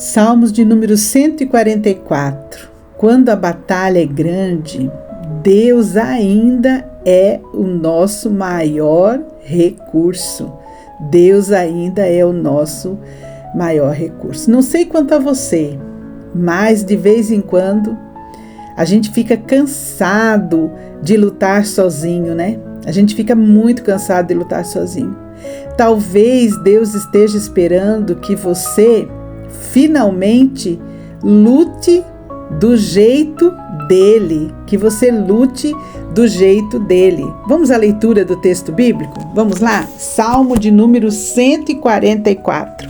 Salmos de número 144. Quando a batalha é grande, Deus ainda é o nosso maior recurso. Deus ainda é o nosso maior recurso. Não sei quanto a você, mas de vez em quando a gente fica cansado de lutar sozinho, né? A gente fica muito cansado de lutar sozinho. Talvez Deus esteja esperando que você finalmente lute do jeito dele, que você lute do jeito dele. Vamos à leitura do texto bíblico? Vamos lá? Salmo de número 144.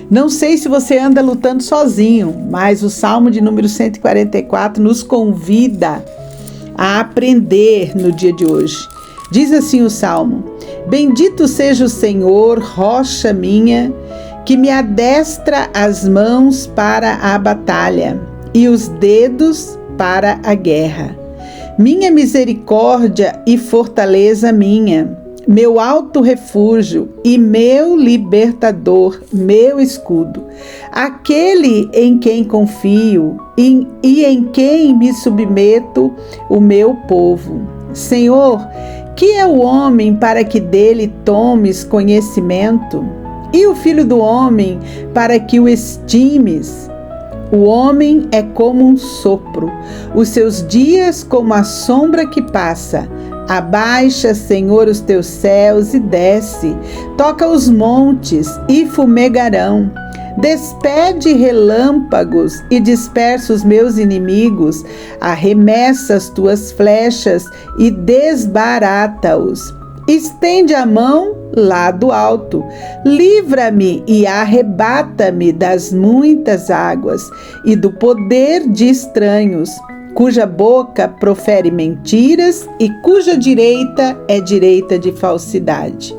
Não sei se você anda lutando sozinho, mas o Salmo de número 144 nos convida a aprender no dia de hoje. Diz assim o Salmo: Bendito seja o Senhor, rocha minha, que me adestra as mãos para a batalha e os dedos para a guerra. Minha misericórdia e fortaleza minha, meu alto refúgio e meu libertador, meu escudo, aquele em quem confio e em quem me submeto, o meu povo. Senhor, que é o homem para que dele tomes conhecimento? E o filho do homem para que o estimes? O homem é como um sopro, os seus dias como a sombra que passa. Abaixa, Senhor, os teus céus e desce, toca os montes e fumegarão. Despede relâmpagos e dispersa os meus inimigos, arremessa as tuas flechas e desbarata-os. Estende a mão lá do alto, livra-me e arrebata-me das muitas águas e do poder de estranhos, cuja boca profere mentiras e cuja direita é direita de falsidade.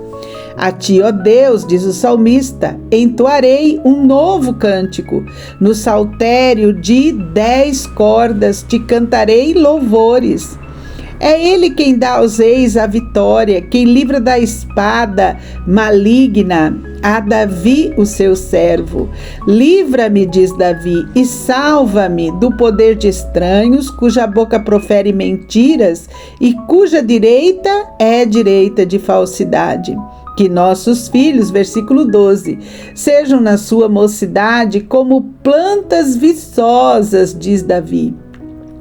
A ti, ó Deus, diz o salmista, entoarei um novo cântico. No saltério de 10 cordas te cantarei louvores. É ele quem dá aos reis a vitória, quem livra da espada maligna a Davi, o seu servo. Livra-me, diz Davi, e salva-me do poder de estranhos, cuja boca profere mentiras e cuja direita é direita de falsidade. Que nossos filhos, versículo 12, sejam na sua mocidade como plantas viçosas, diz Davi,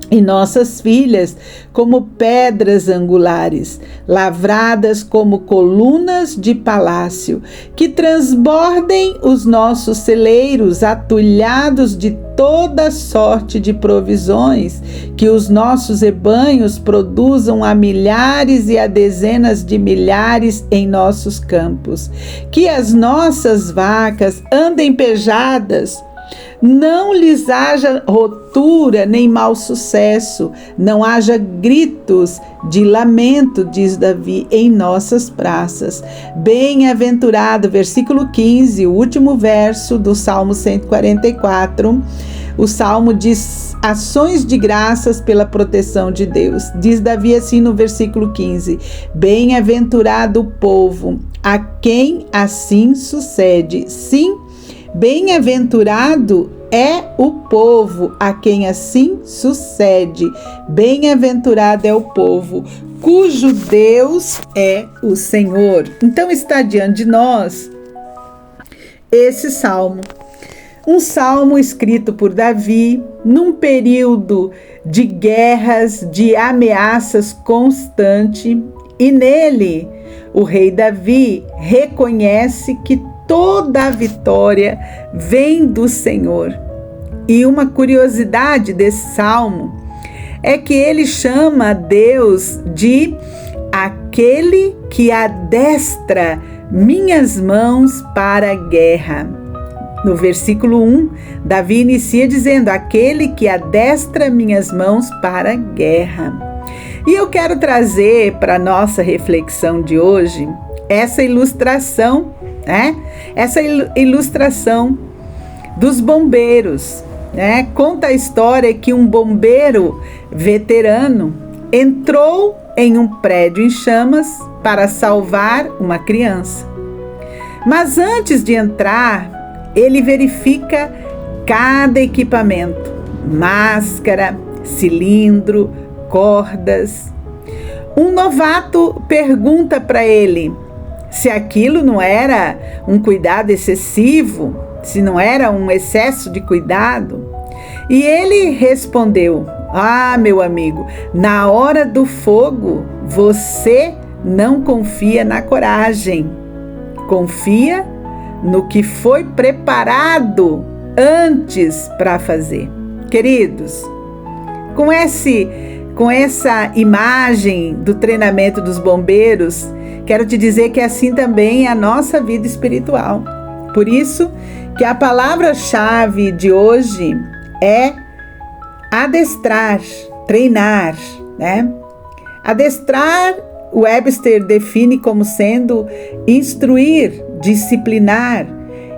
e nossas filhas como pedras angulares, lavradas como colunas de palácio, que transbordem os nossos celeiros, atulhados de toda sorte de provisões, que os nossos rebanhos produzam a milhares e a dezenas de milhares em nossos campos, que as nossas vacas andem pejadas, não lhes haja rotura nem mau sucesso, não haja gritos de lamento, diz Davi, em nossas praças. Bem-aventurado, versículo 15, o último verso do Salmo 144, o Salmo diz ações de graças pela proteção de Deus. Diz Davi assim no versículo 15, bem-aventurado o povo, a quem assim sucede. Sim, bem-aventurado é o povo a quem assim sucede. Bem-aventurado é o povo cujo Deus é o Senhor. Então está diante de nós esse salmo. Um salmo escrito por Davi num período de guerras, de ameaças constante, e nele o rei Davi reconhece que toda a vitória vem do Senhor. E uma curiosidade desse salmo é que ele chama Deus de aquele que adestra minhas mãos para a guerra. No versículo 1, Davi inicia dizendo, aquele que adestra minhas mãos para a guerra. E eu quero trazer para a nossa reflexão de hoje essa ilustração, essa ilustração dos bombeiros, Conta a história que um bombeiro veterano entrou em um prédio em chamas para salvar uma criança. Mas antes de entrar, ele verifica cada equipamento, máscara, cilindro, cordas. Um novato pergunta para ele se aquilo não era um cuidado excessivo, se não era um excesso de cuidado. E ele respondeu: ah, meu amigo, na hora do fogo você não confia na coragem, confia no que foi preparado antes para fazer. Queridos, com essa imagem do treinamento dos bombeiros, quero te dizer que assim também é a nossa vida espiritual. Por isso que a palavra-chave de hoje é adestrar, treinar, né? Adestrar, o Webster define como sendo instruir, disciplinar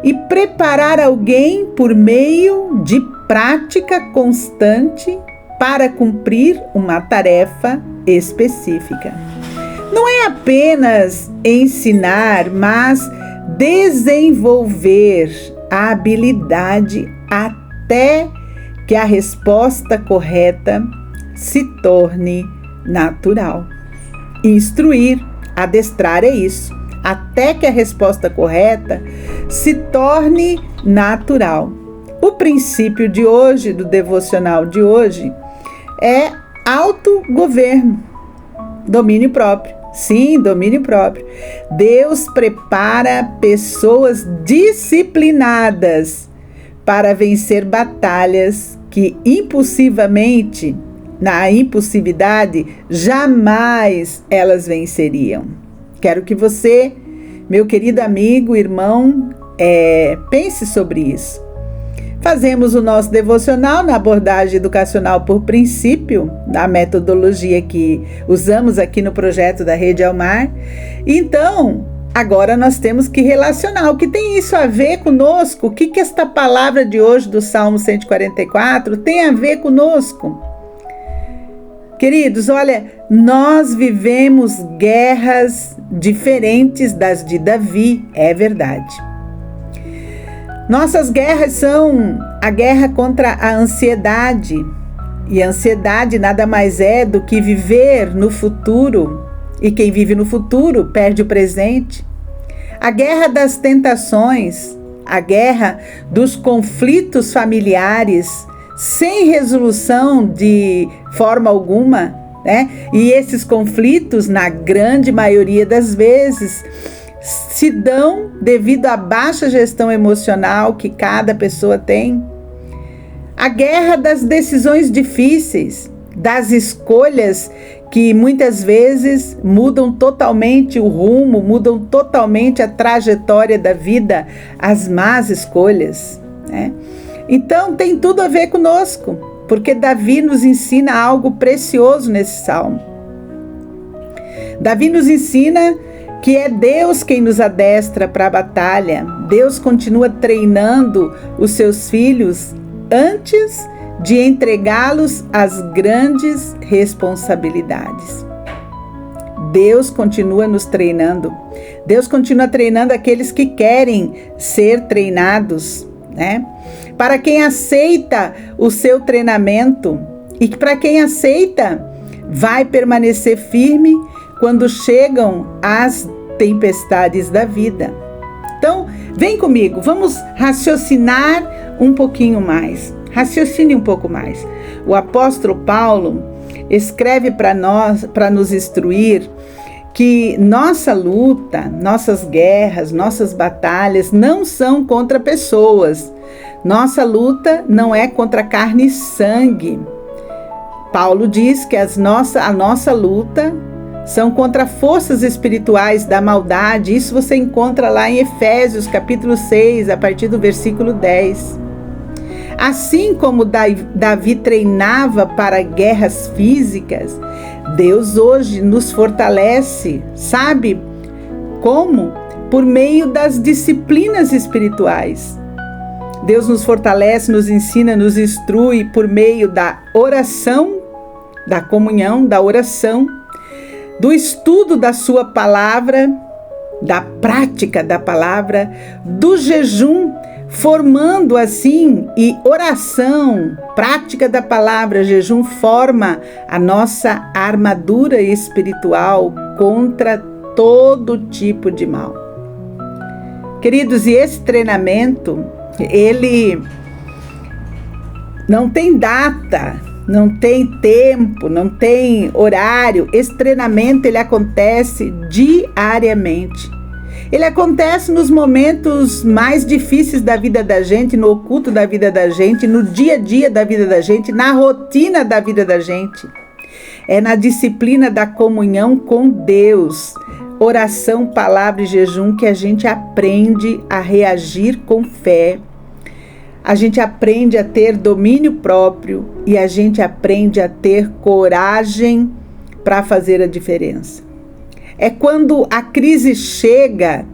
e preparar alguém por meio de prática constante para cumprir uma tarefa específica. Não é apenas ensinar, mas desenvolver a habilidade até que a resposta correta se torne natural. Instruir, adestrar é isso, até que a resposta correta se torne natural. O princípio de hoje, do devocional de hoje, é autogoverno, domínio próprio. Sim, domínio próprio. Deus prepara pessoas disciplinadas para vencer batalhas que impulsivamente, na impulsividade, jamais elas venceriam. Quero que você, meu querido amigo, irmão, pense sobre isso. Fazemos o nosso devocional na abordagem educacional por princípio, da metodologia que usamos aqui no projeto da Rede Almar. Então, agora nós temos que relacionar. O que tem isso a ver conosco? O que esta palavra de hoje do Salmo 144 tem a ver conosco? Queridos, olha, nós vivemos guerras diferentes das de Davi, é verdade. Nossas guerras são a guerra contra a ansiedade. E a ansiedade nada mais é do que viver no futuro. E quem vive no futuro perde o presente. A guerra das tentações, a guerra dos conflitos familiares, sem resolução de forma alguma, né? E esses conflitos, na grande maioria das vezes, se dão devido à baixa gestão emocional que cada pessoa tem. A guerra das decisões difíceis, das escolhas que muitas vezes mudam totalmente o rumo, mudam totalmente a trajetória da vida, as más escolhas, né? Então tem tudo a ver conosco, porque Davi nos ensina algo precioso nesse salmo. Davi nos ensina que é Deus quem nos adestra para a batalha. Deus continua treinando os seus filhos antes de entregá-los às grandes responsabilidades. Deus continua nos treinando. Deus continua treinando aqueles que querem ser treinados, né? Para quem aceita o seu treinamento e para quem aceita, vai permanecer firme quando chegam as tempestades da vida. Então, vem comigo, vamos raciocinar um pouquinho mais. Raciocine um pouco mais. O apóstolo Paulo escreve para nós, para nos instruir, que nossa luta, nossas guerras, nossas batalhas não são contra pessoas. Nossa luta não é contra carne e sangue. Paulo diz que a nossa luta são contra forças espirituais da maldade. Isso você encontra lá em Efésios capítulo 6, a partir do versículo 10. Assim como Davi treinava para guerras físicas, Deus hoje nos fortalece, sabe como? Por meio das disciplinas espirituais. Deus nos fortalece, nos ensina, nos instrui por meio da oração, da comunhão, da oração, do estudo da sua palavra, da prática da palavra, do jejum, formando assim, e oração, prática da palavra, jejum, forma a nossa armadura espiritual contra todo tipo de mal. Queridos, e esse treinamento, ele não tem data, não tem tempo, não tem horário. Esse treinamento, ele acontece diariamente. Ele acontece nos momentos mais difíceis da vida da gente, no oculto da vida da gente, no dia a dia da vida da gente, na rotina da vida da gente. É na disciplina da comunhão com Deus, oração, palavra e jejum, que a gente aprende a reagir com fé. A gente aprende a ter domínio próprio e a gente aprende a ter coragem para fazer a diferença. É quando a crise chega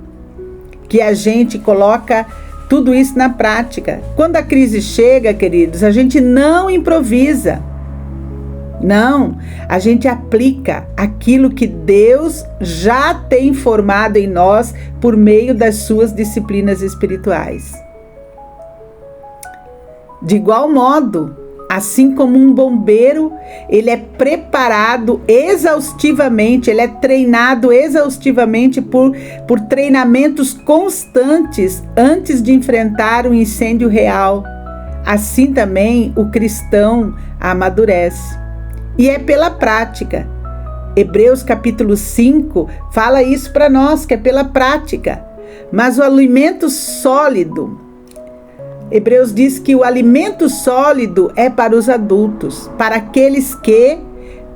que a gente coloca tudo isso na prática. Quando a crise chega, queridos, a gente não improvisa. Não, a gente aplica aquilo que Deus já tem formado em nós por meio das suas disciplinas espirituais. De igual modo, assim como um bombeiro, ele é preparado exaustivamente, ele é treinado exaustivamente por treinamentos constantes antes de enfrentar um incêndio real. Assim também o cristão amadurece. E é pela prática. Hebreus capítulo 5 fala isso para nós, que é pela prática. Mas o alimento sólido, Hebreus diz que o alimento sólido é para os adultos, para aqueles que,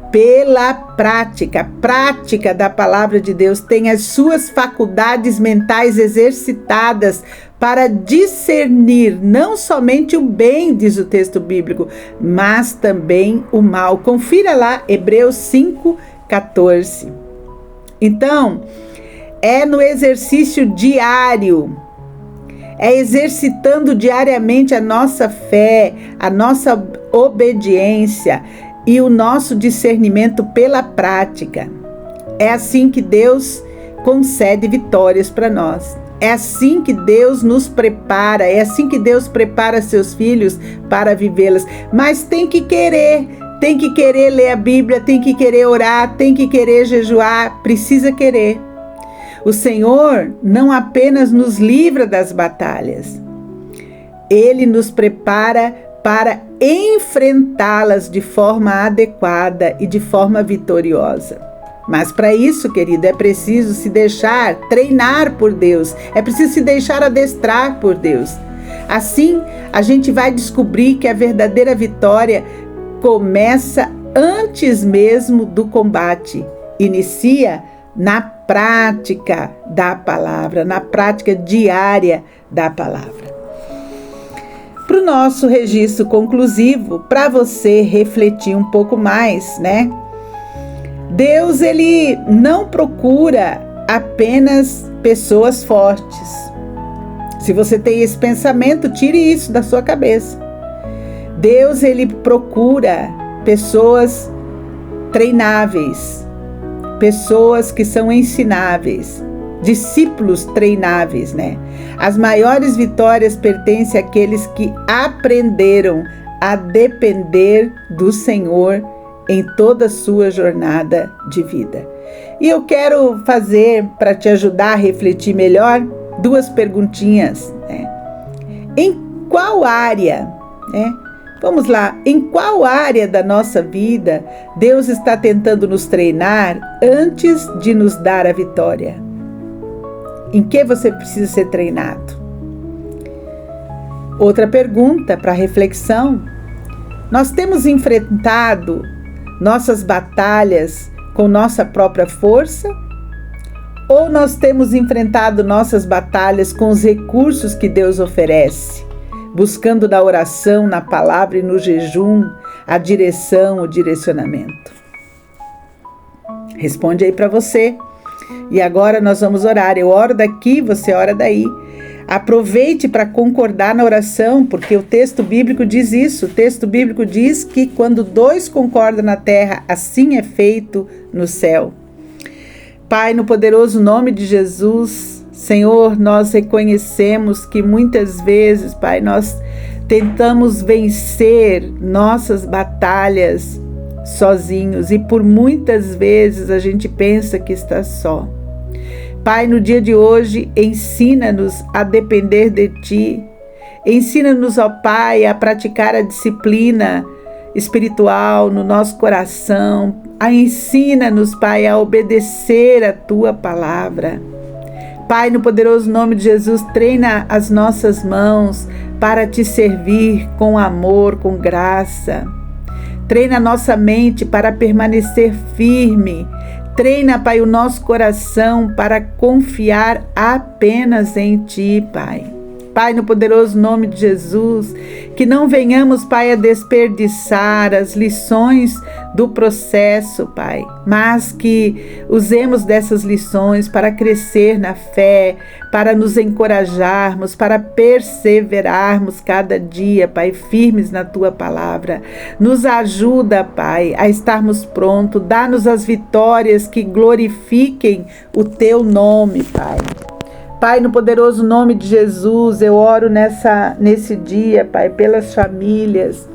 pela prática da palavra de Deus, têm as suas faculdades mentais exercitadas para discernir não somente o bem, diz o texto bíblico, mas também o mal. Confira lá, Hebreus 5:14. Então, é no exercício diário, é exercitando diariamente a nossa fé, a nossa obediência e o nosso discernimento pela prática. É assim que Deus concede vitórias para nós. É assim que Deus nos prepara, é assim que Deus prepara seus filhos para vivê-las. Mas tem que querer ler a Bíblia, tem que querer orar, tem que querer jejuar, precisa querer. O Senhor não apenas nos livra das batalhas, Ele nos prepara para enfrentá-las de forma adequada e de forma vitoriosa. Mas para isso, querido, é preciso se deixar treinar por Deus, é preciso se deixar adestrar por Deus. Assim, a gente vai descobrir que a verdadeira vitória começa antes mesmo do combate, inicia na prática da palavra, na prática diária da palavra. Para o nosso registro conclusivo, para você refletir um pouco mais, né? Deus, ele não procura apenas pessoas fortes. Se você tem esse pensamento, tire isso da sua cabeça. Deus, ele procura pessoas treináveis, pessoas que são ensináveis, discípulos treináveis, né? As maiores vitórias pertencem àqueles que aprenderam a depender do Senhor em toda a sua jornada de vida. E eu quero fazer, para te ajudar a refletir melhor, 2 perguntinhas, né? Em qual área, né? Vamos lá, em qual área da nossa vida Deus está tentando nos treinar antes de nos dar a vitória? Em que você precisa ser treinado? Outra pergunta para reflexão: nós temos enfrentado nossas batalhas com nossa própria força? Ou nós temos enfrentado nossas batalhas com os recursos que Deus oferece, buscando na oração, na palavra e no jejum a direção, o direcionamento? Responde aí para você. E agora nós vamos orar. Eu oro daqui, você ora daí. Aproveite para concordar na oração, porque o texto bíblico diz isso. O texto bíblico diz que quando 2 concordam na terra, assim é feito no céu. Pai, no poderoso nome de Jesus, Senhor, nós reconhecemos que muitas vezes, Pai, nós tentamos vencer nossas batalhas sozinhos e por muitas vezes a gente pensa que está só. Pai, no dia de hoje, ensina-nos a depender de Ti. Ensina-nos, ó Pai, a praticar a disciplina espiritual no nosso coração. Ensina-nos, Pai, a obedecer a Tua palavra. Pai, no poderoso nome de Jesus, treina as nossas mãos para Te servir com amor, com graça. Treina a nossa mente para permanecer firme. Treina, Pai, o nosso coração para confiar apenas em Ti, Pai. Pai, no poderoso nome de Jesus, que não venhamos, Pai, a desperdiçar as lições do processo, Pai, mas que usemos dessas lições para crescer na fé, para nos encorajarmos, para perseverarmos cada dia, Pai, firmes na Tua palavra. Nos ajuda, Pai, a estarmos prontos, dá-nos as vitórias que glorifiquem o Teu nome, Pai. Pai, no poderoso nome de Jesus, eu oro nesse dia, Pai, pelas famílias.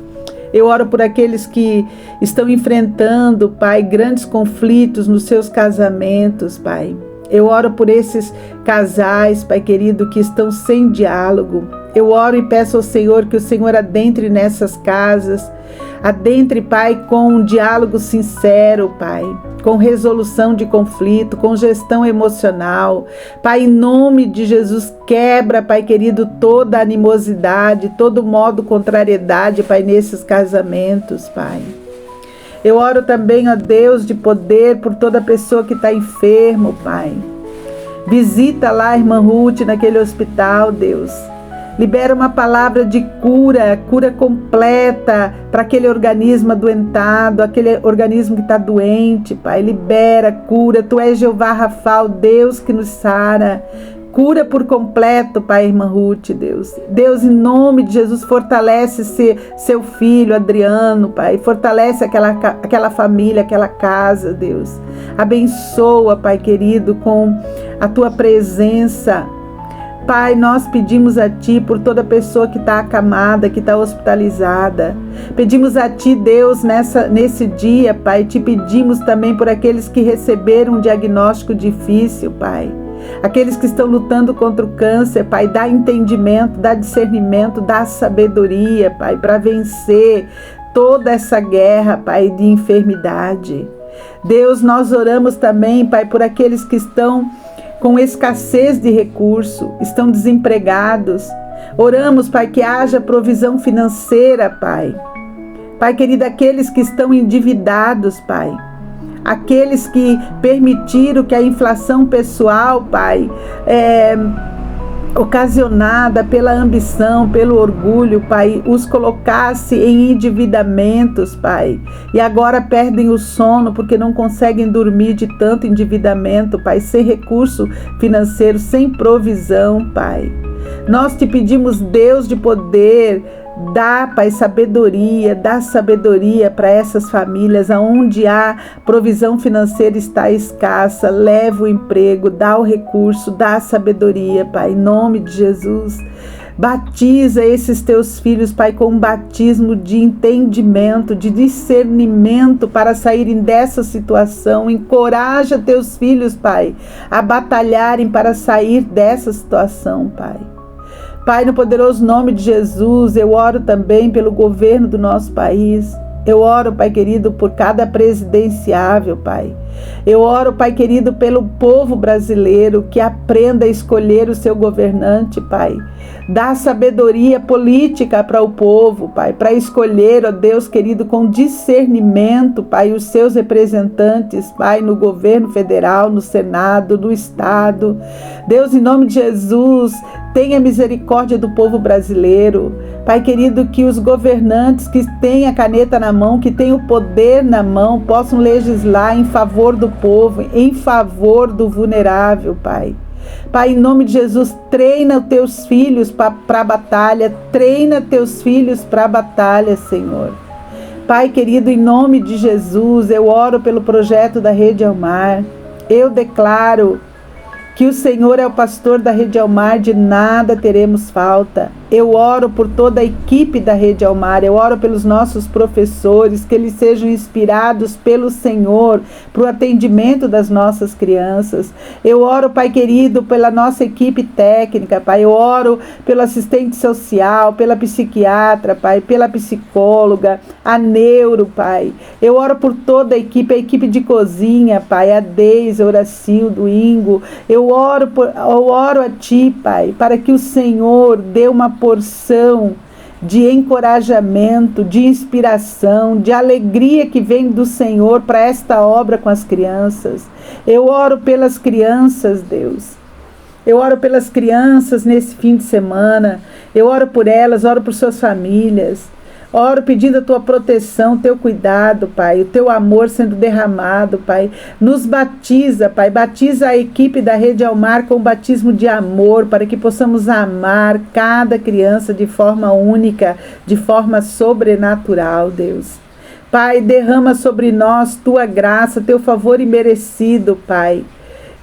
Eu oro por aqueles que estão enfrentando, Pai, grandes conflitos nos seus casamentos, Pai. Eu oro por esses casais, Pai querido, que estão sem diálogo. Eu oro e peço ao Senhor que o Senhor adentre nessas casas. Adentre, Pai, com um diálogo sincero, Pai, com resolução de conflito, com gestão emocional. Pai, em nome de Jesus, quebra, Pai querido, toda animosidade, todo modo contrariedade, Pai, nesses casamentos, Pai. Eu oro também, ó Deus de poder, por toda pessoa que está enfermo, Pai. Visita lá a irmã Ruth naquele hospital, Deus. Libera uma palavra de cura, cura completa para aquele organismo adoentado, aquele organismo que está doente, Pai. Libera, cura. Tu és Jeová Rafa, Deus que nos sara. Cura por completo, Pai, irmã Ruth, Deus. Deus, em nome de Jesus, fortalece seu filho, Adriano, Pai. Fortalece aquela família, aquela casa, Deus. Abençoa, Pai querido, com a Tua presença. Pai, nós pedimos a Ti por toda pessoa que está acamada, que está hospitalizada. Pedimos a Ti, Deus, nesse dia, Pai. Te pedimos também por aqueles que receberam um diagnóstico difícil, Pai. Aqueles que estão lutando contra o câncer, Pai. Dá entendimento, dá discernimento, dá sabedoria, Pai, para vencer toda essa guerra, Pai, de enfermidade. Deus, nós oramos também, Pai, por aqueles que estão com escassez de recurso, estão desempregados. Oramos, Pai, que haja provisão financeira, Pai. Pai querido, aqueles que estão endividados, Pai. Aqueles que permitiram que a inflação pessoal, Pai, ocasionada pela ambição, pelo orgulho, Pai, os colocasse em endividamentos, Pai, e agora perdem o sono porque não conseguem dormir de tanto endividamento, Pai, sem recurso financeiro, sem provisão, Pai. Nós te pedimos, Deus de poder, dá, Pai, dá sabedoria para essas famílias, aonde a provisão financeira está escassa, leva o emprego, dá o recurso, dá a sabedoria, Pai, em nome de Jesus. Batiza esses teus filhos, Pai, com um batismo de entendimento, de discernimento para saírem dessa situação. Encoraja teus filhos, Pai, a batalharem para sair dessa situação, Pai. Pai, no poderoso nome de Jesus, eu oro também pelo governo do nosso país. Eu oro, Pai querido, por cada presidenciável, Pai. Eu oro, Pai querido, pelo povo brasileiro que aprenda a escolher o seu governante, Pai. Dá sabedoria política para o povo, Pai, para escolher, ó Deus querido, com discernimento, Pai, os seus representantes, Pai, no governo federal, no Senado, no Estado. Deus, em nome de Jesus, tenha misericórdia do povo brasileiro. Pai querido, que os governantes que têm a caneta na mão, que têm o poder na mão, possam legislar em favor do povo, em favor do vulnerável, Pai. Pai, em nome de Jesus, treina os teus filhos para a batalha, treina teus filhos para a batalha, Senhor. Pai querido, em nome de Jesus, eu oro pelo projeto da Rede Almar. Eu declaro que o Senhor é o pastor da Rede Almar, de nada teremos falta. Eu oro por toda a equipe da Rede Almar, eu oro pelos nossos professores, que eles sejam inspirados pelo Senhor para o atendimento das nossas crianças. Eu oro, Pai querido, pela nossa equipe técnica, Pai. Eu oro pelo assistente social, pela psiquiatra, Pai, pela psicóloga, a neuro, Pai. Eu oro por toda a equipe de cozinha, Pai, a Deise, a Horacildo, o Ingo. Eu oro a Ti, Pai, para que o Senhor dê uma porção de encorajamento, de inspiração, de alegria que vem do Senhor para esta obra com as crianças. Eu oro pelas crianças, Deus. Eu oro pelas crianças nesse fim de semana. Eu oro por elas, oro por suas famílias. Oro pedindo a Tua proteção, Teu cuidado, Pai, o Teu amor sendo derramado, Pai. Nos batiza, Pai, batiza a equipe da Rede Almar com o batismo de amor, para que possamos amar cada criança de forma única, de forma sobrenatural, Deus. Pai, derrama sobre nós Tua graça, Teu favor imerecido, Pai.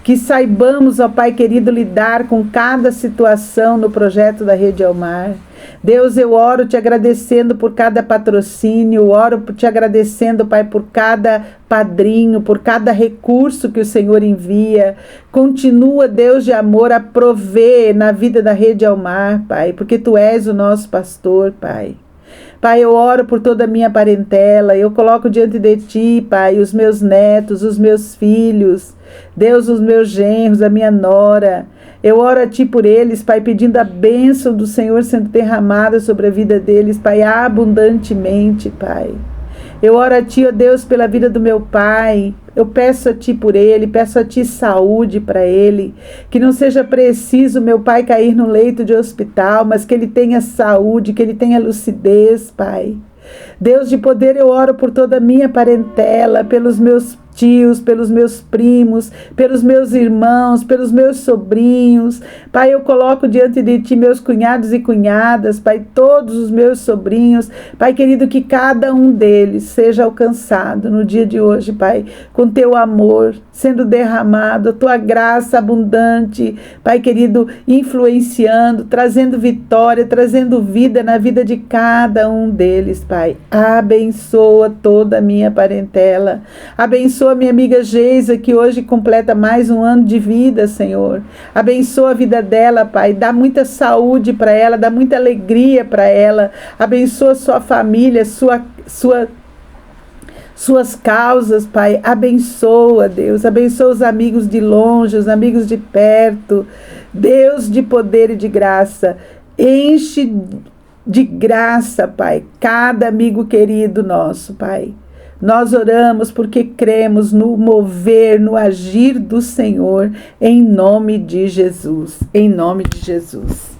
Que saibamos, ó Pai querido, lidar com cada situação no projeto da Rede Almar. Deus, eu oro te agradecendo por cada patrocínio, oro te agradecendo, Pai, por cada padrinho, por cada recurso que o Senhor envia. Continua, Deus de amor, a prover na vida da Rede Almar, Pai, porque Tu és o nosso pastor, Pai. Pai, eu oro por toda a minha parentela, eu coloco diante de Ti, Pai, os meus netos, os meus filhos, Deus, os meus genros, a minha nora. Eu oro a Ti por eles, Pai, pedindo a bênção do Senhor sendo derramada sobre a vida deles, Pai, abundantemente, Pai. Eu oro a Ti, ó Deus, pela vida do meu pai. Eu peço a Ti por ele, peço a Ti saúde para ele. Que não seja preciso meu pai cair no leito de hospital, mas que ele tenha saúde, que ele tenha lucidez, Pai. Deus de poder, eu oro por toda a minha parentela, pelos meus tios, pelos meus primos, pelos meus irmãos, pelos meus sobrinhos. Pai, eu coloco diante de Ti meus cunhados e cunhadas, Pai, todos os meus sobrinhos. Pai querido, que cada um deles seja alcançado no dia de hoje, Pai, com Teu amor sendo derramado, a Tua graça abundante, Pai querido, influenciando, trazendo vitória, trazendo vida na vida de cada um deles, Pai. Abençoa toda a minha parentela, abençoa a minha amiga Geisa, que hoje completa mais um ano de vida, Senhor. Abençoa a vida dela, Pai. Dá muita saúde para ela, dá muita alegria para ela. Abençoa sua família, suas causas, Pai. Abençoa, Deus. Abençoa os amigos de longe, os amigos de perto. Deus de poder e de graça. Enche de graça, Pai, cada amigo querido nosso, Pai. Nós oramos porque cremos no mover, no agir do Senhor, em nome de Jesus. Em nome de Jesus.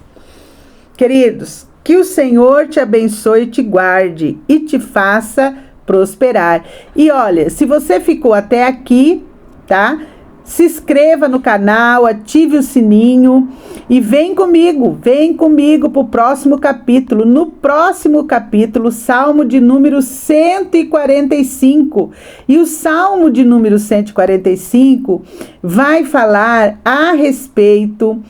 Queridos, que o Senhor te abençoe, te guarde e te faça prosperar. E olha, se você ficou até aqui, tá? Se inscreva no canal, ative o sininho e vem comigo para o próximo capítulo. No próximo capítulo, Salmo de número 145. E o Salmo de número 145 vai falar a respeito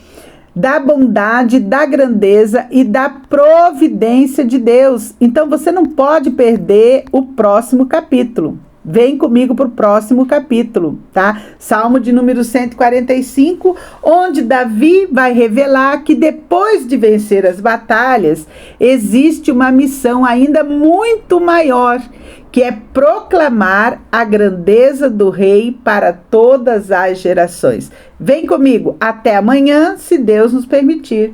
da bondade, da grandeza e da providência de Deus. Então você não pode perder o próximo capítulo. Vem comigo para o próximo capítulo, tá? Salmo de número 145, onde Davi vai revelar que depois de vencer as batalhas, existe uma missão ainda muito maior, que é proclamar a grandeza do Rei para todas as gerações. Vem comigo, até amanhã, se Deus nos permitir.